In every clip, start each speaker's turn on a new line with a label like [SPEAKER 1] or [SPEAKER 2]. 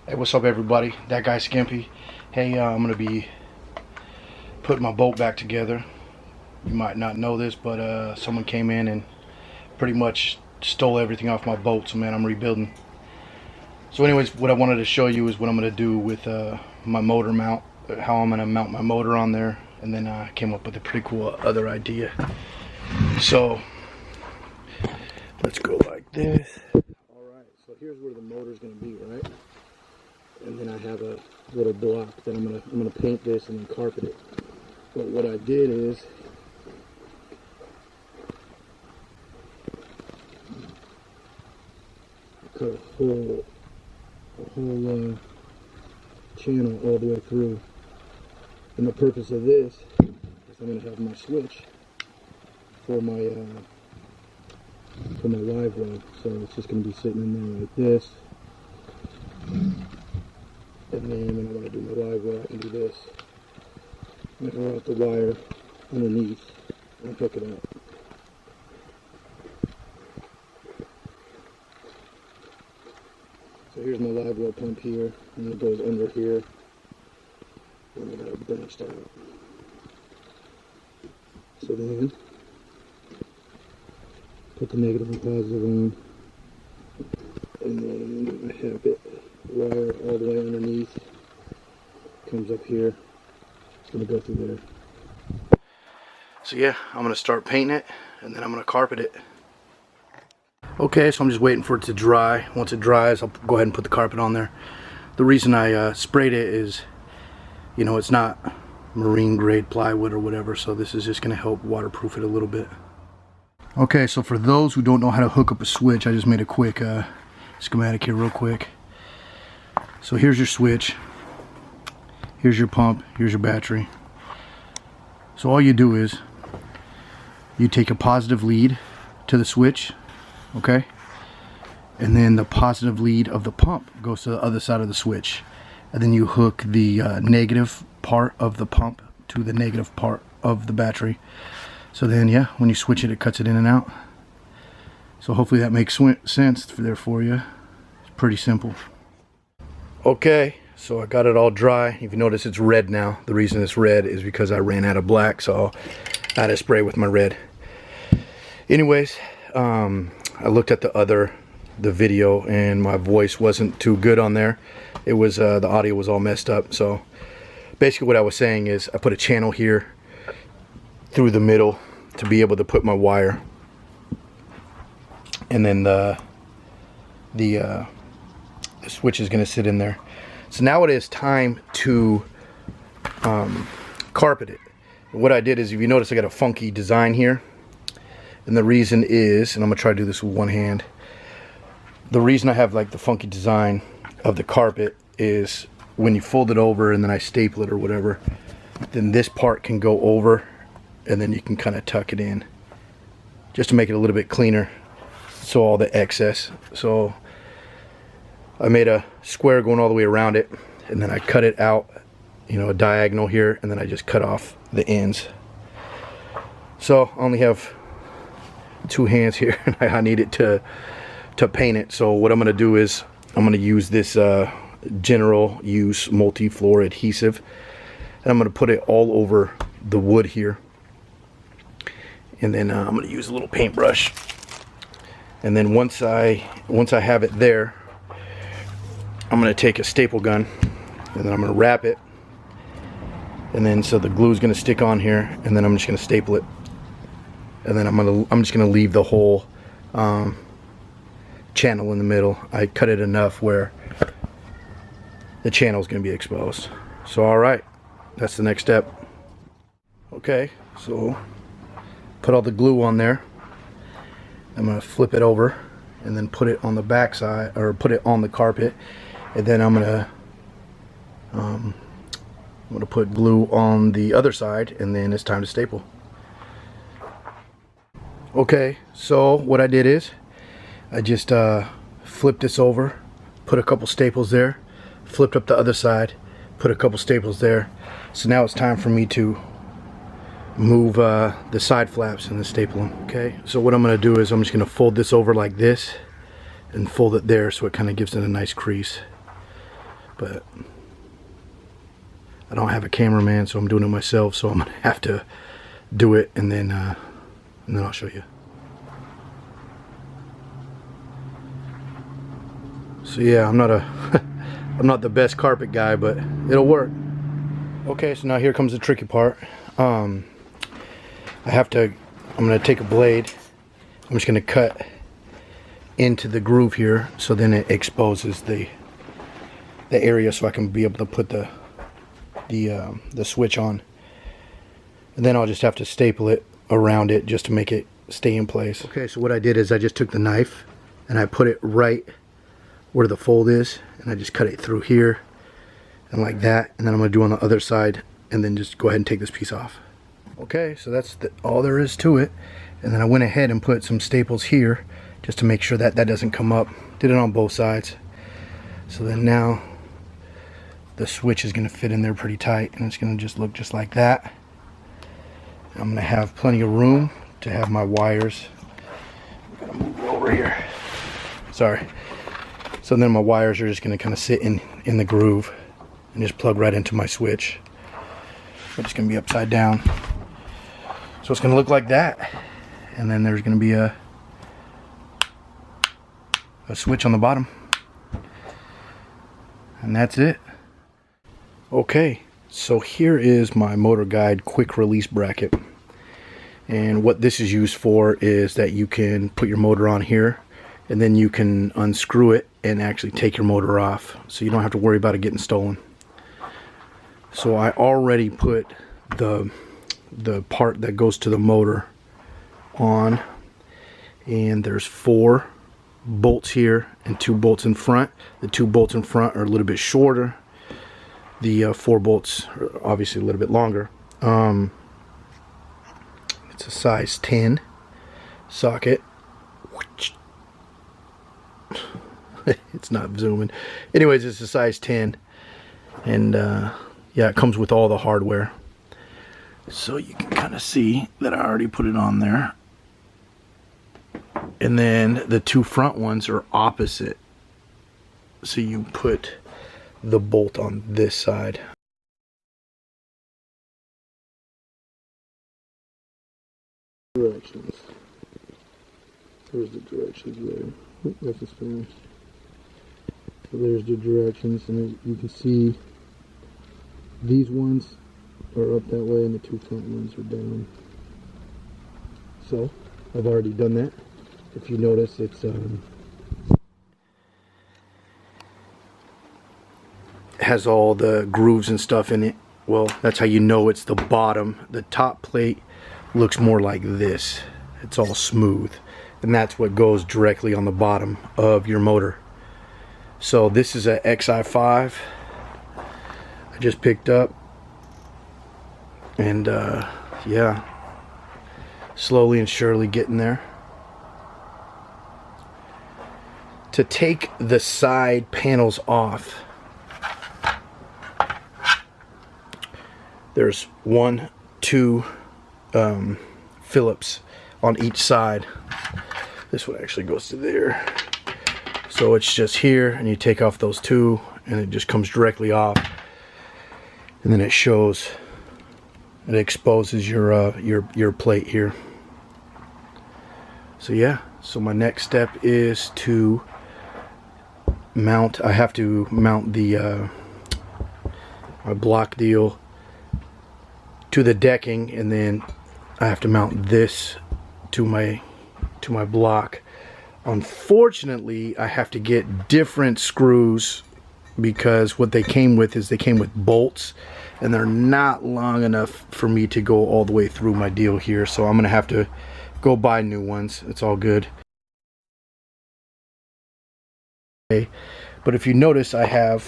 [SPEAKER 1] Hey, what's up everybody? That guy Skimpy. Hey, I'm gonna be putting my boat back together. You might not know this, but someone came in and pretty much stole everything off my boat, so man, I'm rebuilding. So anyways, what I wanted to show you is what I'm gonna do with my motor mount, how I'm gonna mount my motor on there, and then I came up with a pretty cool other idea. So let's go like this. Alright, so here's where the motor's gonna be, right? And then I have a little block that I'm gonna paint this and then carpet it. But what I did is I cut a whole channel all the way through. And the purpose of this is I'm gonna have my switch for my live well. So it's just gonna be sitting in there like this. And then when I want to do my live well, I can do this. I'm going to run out the wire underneath and hook it up. So here's my live well pump here, and it goes under here, and I got it branched out. So then, put the negative and positive on, and then I have it wire all the way underneath, comes up here, it's going to go through there. So yeah, I'm going to start painting it and then I'm going to carpet it. Okay, so I'm just waiting for it to dry. Once it dries, I'll go ahead and put the carpet on there. The reason I sprayed it is, you know, it's not marine grade plywood or whatever, so this is just going to help waterproof it a little bit. Okay, so for those who don't know how to hook up a switch, I just made a quick schematic here real quick. So here's your switch, here's your pump, here's your battery. So all you do is you take a positive lead to the switch, okay? And then the positive lead of the pump goes to the other side of the switch. And then you hook the negative part of the pump to the negative part of the battery. So then, yeah, when you switch it, it cuts it in and out. So hopefully that makes sense there for you. It's pretty simple. Okay, so I got it all dry. If you notice, it's red now. The reason it's red is because I ran out of black, so I had to spray with my red. Anyways, I looked at the video, and my voice wasn't too good on there. It was the audio was all messed up. So basically, what I was saying is I put a channel here through the middle to be able to put my wire, and then the switch is going to sit in there. So now it is time to carpet it. What I did is, if you notice, I got a funky design here, and the reason is, and I'm gonna try to do this with one hand, the reason I have like the funky design of the carpet is when you fold it over and then I staple it or whatever, then this part can go over and then you can kind of tuck it in just to make it a little bit cleaner, so all the excess. So I made a square going all the way around it, and then I cut it out, you know, a diagonal here, and then I just cut off the ends. So I only have two hands here, and I need it to paint it. So what I'm going to do is I'm going to use this general use multi-floor adhesive, and I'm going to put it all over the wood here, and then I'm going to use a little paintbrush, and then once I have it there, I'm going to take a staple gun and then I'm going to wrap it, and then so the glue is going to stick on here, and then I'm just going to staple it, and then I'm just going to leave the whole channel in the middle. I cut it enough where the channel is going to be exposed. So alright, that's the next step. Okay, so put all the glue on there. I'm going to flip it over and then put it on the back side, or put it on the carpet. And then I'm gonna put glue on the other side, and then it's time to staple. Okay, so what I did is I just flipped this over, put a couple staples there, flipped up the other side, put a couple staples there. So now it's time for me to move the side flaps and then staple them. Okay, so what I'm going to do is I'm just going to fold this over like this and fold it there so it kind of gives it a nice crease. but I don't have a cameraman, so I'm doing it myself, so I'm gonna have to do it, and then I'll show you. So yeah, I'm not the best carpet guy, but it'll work. Okay, so now here comes the tricky part. I'm gonna take a blade. I'm just gonna cut into the groove here, so then it exposes the area, so I can be able to put the switch on. And then I'll just have to staple it around it just to make it stay in place. Okay, so what I did is I just took the knife and I put it right where the fold is, and I just cut it through here and like that, and then I'm gonna do on the other side, and then just go ahead and take this piece off. Okay, so that's all there is to it. And then I went ahead and put some staples here just to make sure that that doesn't come up. Did it on both sides. So then now the switch is going to fit in there pretty tight, and it's going to just look just like that. I'm going to have plenty of room to have my wires. I'm going to move over here. Sorry. So then my wires are just going to kind of sit in the groove and just plug right into my switch. But it's going to be upside down. So it's going to look like that. And then there's going to be a switch on the bottom. And that's it. Okay, so here is my Motorguide quick release bracket. And what this is used for is that you can put your motor on here, and then you can unscrew it and actually take your motor off, so you don't have to worry about it getting stolen. So I already put the part that goes to the motor on, and there's 4 bolts here and 2 bolts in front. The 2 bolts in front are a little bit shorter. The 4 bolts are obviously a little bit longer. It's a size 10 socket. It's not zooming. Anyways, it's a size 10, and yeah, it comes with all the hardware. So you can kind of see that I already put it on there. And then the 2 front ones are opposite. So you put the bolt on this side. Directions. There's the directions there. That's the Spanish. So there's the directions, and you can see these ones are up that way and the 2 front ones are down. So I've already done that. If you notice, it's has all the grooves and stuff in it. Well, that's how you know it's the bottom. The top plate looks more like this. It's all smooth, and that's what goes directly on the bottom of your motor. So this is a XI5 I just picked up, and yeah, slowly and surely getting there. To take the side panels off, there's 1, 2 Phillips on each side. This one actually goes to there. So it's just here, and you take off those 2, and it just comes directly off. And then it shows, it exposes your plate here. So yeah, so my next step is to mount. I have to mount the my block deal to the decking, and then I have to mount this to my block. Unfortunately, I have to get different screws, because what they came with is they came with bolts, and they're not long enough for me to go all the way through my deal here. So I'm gonna have to go buy new ones. It's all good. Okay. But if you notice, I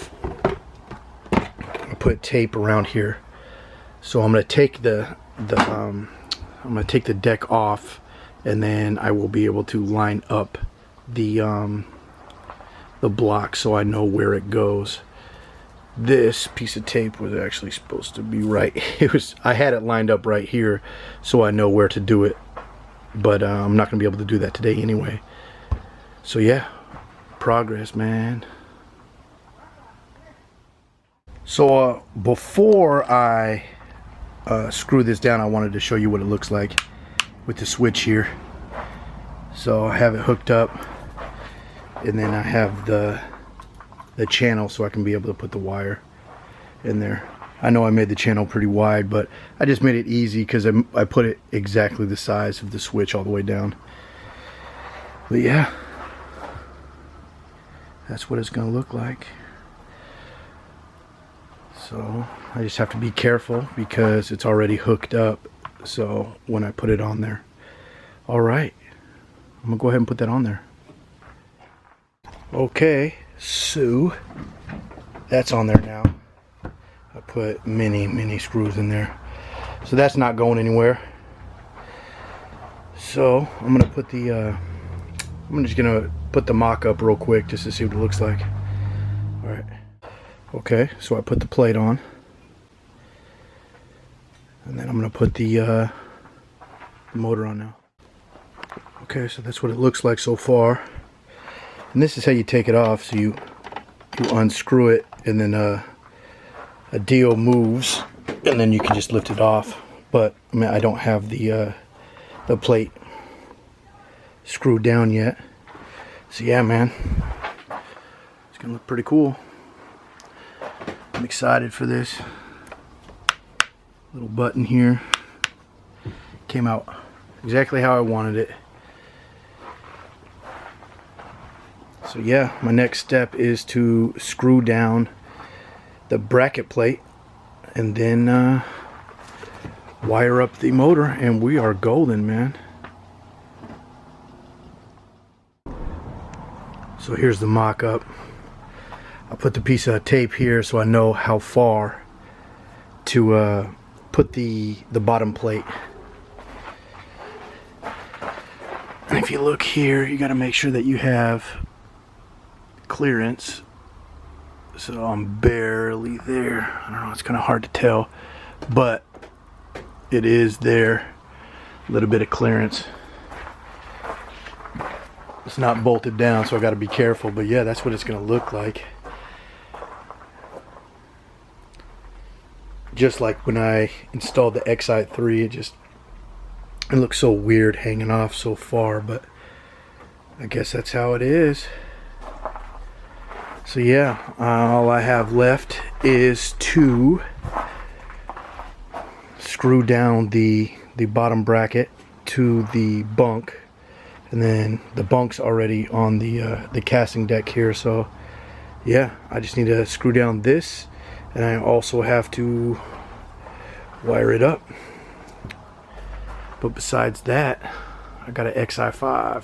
[SPEAKER 1] put tape around here. So I'm gonna take I'm gonna take the deck off, and then I will be able to line up the block so I know where it goes. This piece of tape was actually supposed to be right. I had it lined up right here, so I know where to do it. But I'm not gonna be able to do that today anyway. So yeah, progress, man. So before I screw this down, I wanted to show you what it looks like with the switch here. So I have it hooked up, and then I have the channel so I can be able to put the wire in there. I know I made the channel pretty wide, but I just made it easy because I put it exactly the size of the switch all the way down. But yeah, that's what it's gonna look like. So I just have to be careful because it's already hooked up, so when I put it on there. Alright, I'm gonna go ahead and put that on there. Okay, so that's on there now. I put many screws in there, so that's not going anywhere. So I'm gonna put the I'm just gonna put the mock up real quick just to see what it looks like. Alright. Okay, so I put the plate on, and then I'm going to put the motor on now. Okay, so that's what it looks like so far. And this is how you take it off. So you unscrew it, and then a deal moves, and then you can just lift it off. But I mean, I don't have the plate screwed down yet. So yeah, man, it's going to look pretty cool. I'm excited for this. Little button here. Came out exactly how I wanted it. So yeah, my next step is to screw down the bracket plate and then wire up the motor, and we are golden, man. So here's the mock-up. I put the piece of tape here so I know how far to put the bottom plate. And if you look here, you got to make sure that you have clearance. So I'm barely there. I don't know, it's kind of hard to tell, but it is there. A little bit of clearance. It's not bolted down, so I got to be careful, but yeah, that's what it's going to look like. Just like when I installed the XI3, it looks so weird hanging off so far, but I guess that's how it is. So yeah, all I have left is to screw down the bottom bracket to the bunk, and then the bunk's already on the casting deck here. So yeah, I just need to screw down this, and I also have to wire it up. But besides that, I got an XI5.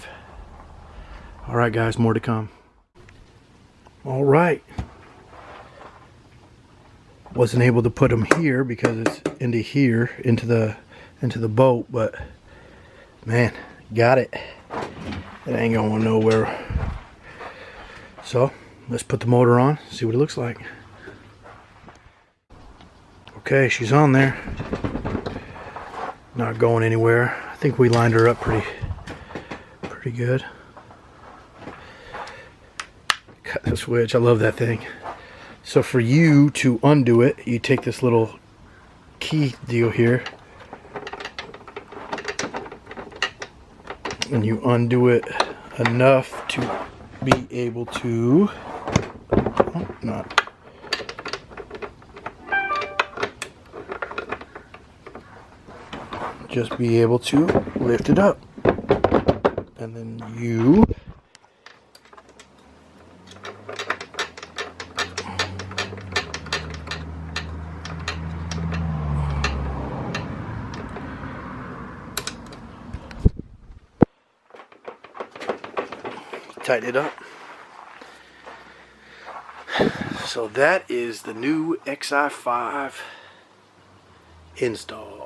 [SPEAKER 1] Alright guys, more to come. Alright. Wasn't able to put them here because it's into here, into the boat, but man, got it. It ain't going nowhere. So let's put the motor on, see what it looks like. Okay, she's on there. Not going anywhere. I think we lined her up pretty good. Cut the switch. I love that thing. So for you to undo it, you take this little key deal here, and you undo it enough to be able to just be able to lift it up, and then you tighten it up. So that is the new XI5 install.